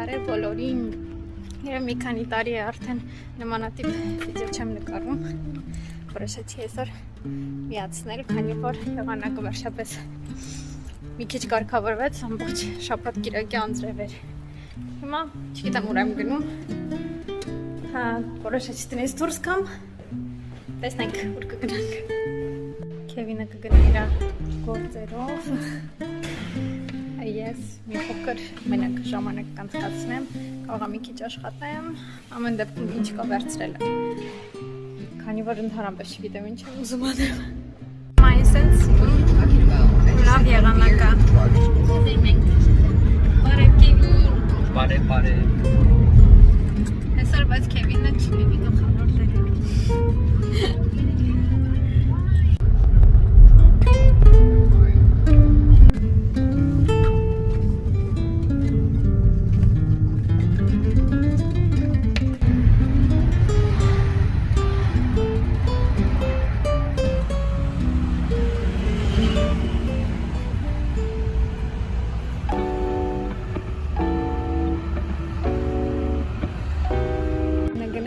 նկարել բոլորին։ Երբ մի քանի տարի է արդեն նմանատիպ վիդեո չեմ նկարում, որոշեցի այսօր միացնել, քանի որ եղանակը վերջապես մի քիչ կարգավորվեց, ամբողջ շաբաթ կիրակի անձրև էր։ Հիմա չգիտեմ ուր եմ գնում, որոշեցի տնից դուրս գամ, տեսնենք ուր կգնանք։ Քևինը կգնա իր գործերով, ես մի փոքր մենակ ժամանակ կանցկացնեմ, կարող եմ մի քիչ աշխատեմ, ամեն դեպքում ինչ կա վերցրել եմ, քանի որ ընդհանրապես չգիտեմ ինչ եմ ուզում անեմ։ Այսենց լավ եղանակ է։ Բարև Քևին։ Բարև։ Այսօր բայց Քևինը չլինի գլխավոր դերը։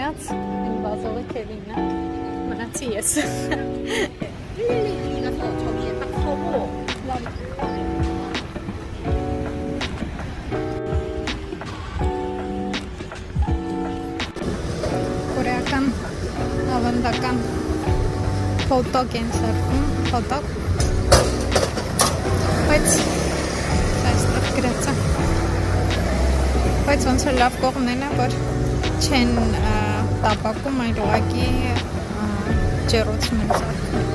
Վազովը Քևինն է, մնացի ես։ Կորեական ավանդական հոտդոգ են սարքում, հոտդոգ, բայց այստեղ գրած է, բայց ոնց որ լավ կողմն է, որ չեն տապակում, այլ ուղղակի ջեռոցում են սարքում։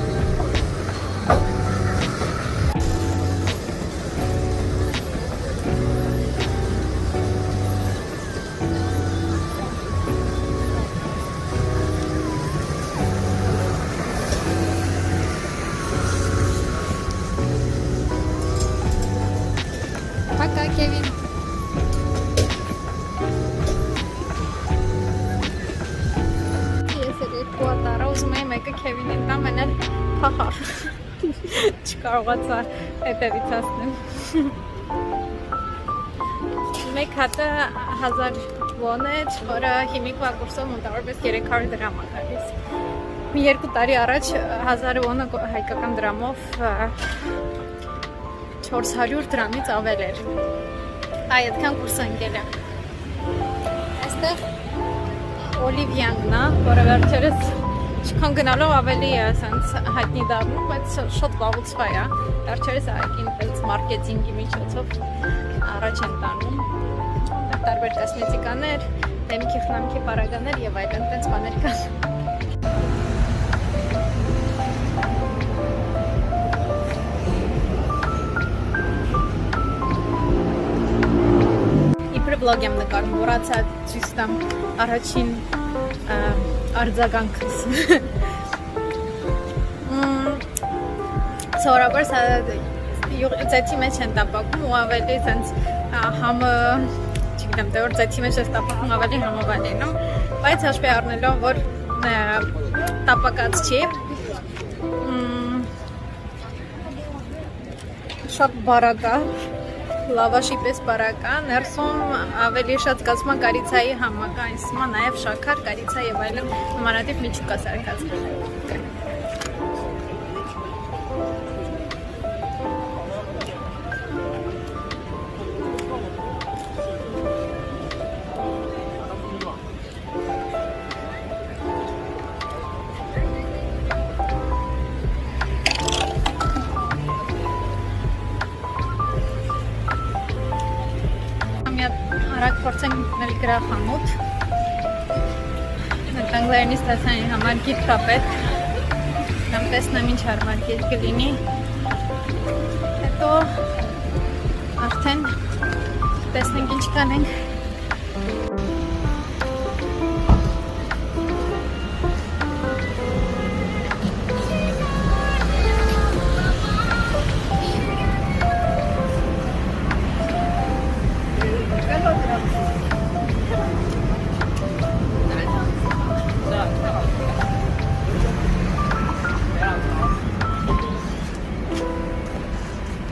Пока, Քևին։ Ուզում էի մեկը Քևինին տամ, էնել փախավ, չկարողացա հետևից հասնեմ։ Մեկ հատը 1000 վոն էր, որը հիմիկվա կուրսով մոտավորապես 300 դրամ է գալիս։ Մի 2 տարի առաջ 1000 վոնը հայկական դրամով 400 դրամից ավել էր։ Այդքան կուրսը ընկել է։ Այստեղ Օլիվյանն է, որը վերջերս չքան գնալով ավելի է հայտնի դառնում, բայց շատ վաղուց է։ Վերջերս այգին մարքեթինգի միջոցով առաջ են տանում։ Տարբեր կոսմետիկաներ, դեմքի խնամքի պարագաներ եւ այլն տենց բաներ կան։ Իբր վլոգ եմ նկարում, մոռացա ցույց տամ առաջին արձագանքս։ Սովորաբար ձեթի մեջ են տապակում ու ավելի սենց համը, չգիտեմ, դե որ ձեթի մեջ ես տապակում ավելի համը վալենում, բայց հաշվի առնելով, որ տապակած չի, շատ բարակա, լավաշի պես բարակա, ներսում ավելի շատ զգացում է կարիցայի համակա, այնսմա նաև շաքար, կարիցա եւ այլն նմանատիպ միջուկա սարքած։ Արագ փորձենք մտնել գրախանութ, նկանգլերնից տեսանի համար գիրքա պետք, կամ տեսնեմ ինչ հարմար գիրք կլինի, հետո արդեն տեսնենք ինչ կանենք։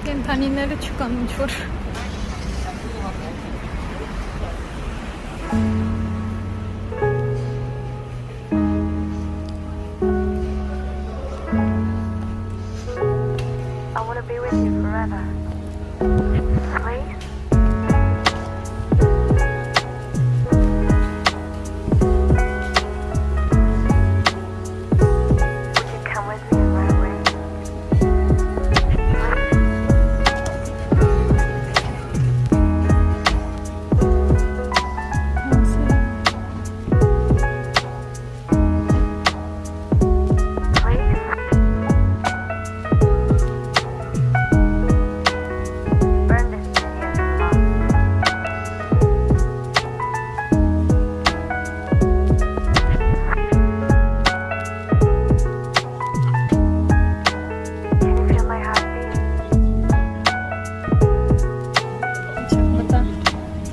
Կենթանիները չկան ինչ-որ I want to be with you forever. Please? Would you come with me right away?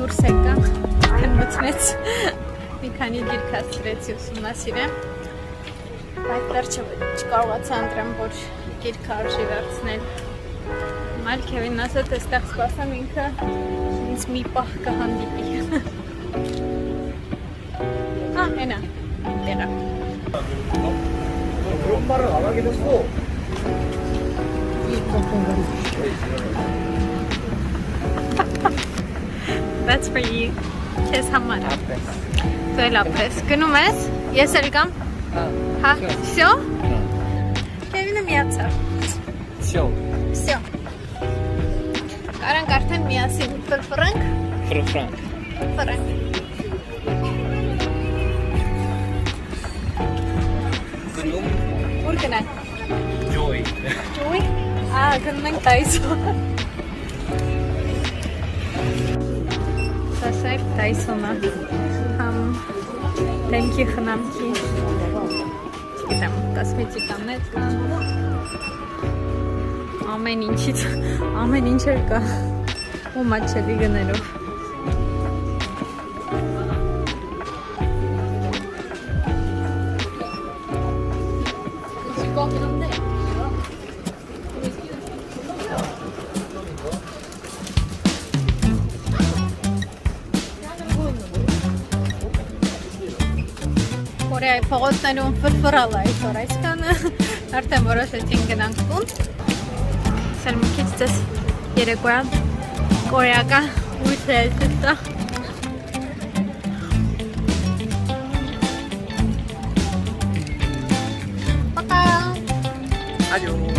Դուրս եկա, քնմտնեց, մի քանի գիրք հասցրեցի ուսումնասիրեմ, բայց դեռ չկարողացա ընտրեմ, որ գիրքը արժի վերցնել։ Այլ Քևինն ասաց, այստեղ սպասեմ ինքը ինձ մի պահ կհանդիպի։ Էնա, տեղա։ That's for you. Քեզ համար։ Դու էլ ապրես։ Գնում ես։ Ես էլ կամ։ Հա, всё։ Քևինը միացավ։ Всё. Всё։ Կարանք արդեն միասին ֆրֆրանք։ Ֆրանկ։ Ֆրանք։ Գնում Ուր գնանք։ Joy։ Ջոյ։ Գնում ենք Տայսոն։ Սասայր Տայսոնը։ Դեմքի խնամքի։ Չգիտեմ, կոսմետիկաներ կան։ Ամեն ինչ էլ կա։ Ու մատչելի գներով։ Կորեայի փողոցներում ֆրֆրալ է այսօր այսքանը, արդեն որոշեցին գնանք տուն։ Սել մի քիչ ձեզ երեկոյան կորեական ուտը տա։ Պապա։ Adiós.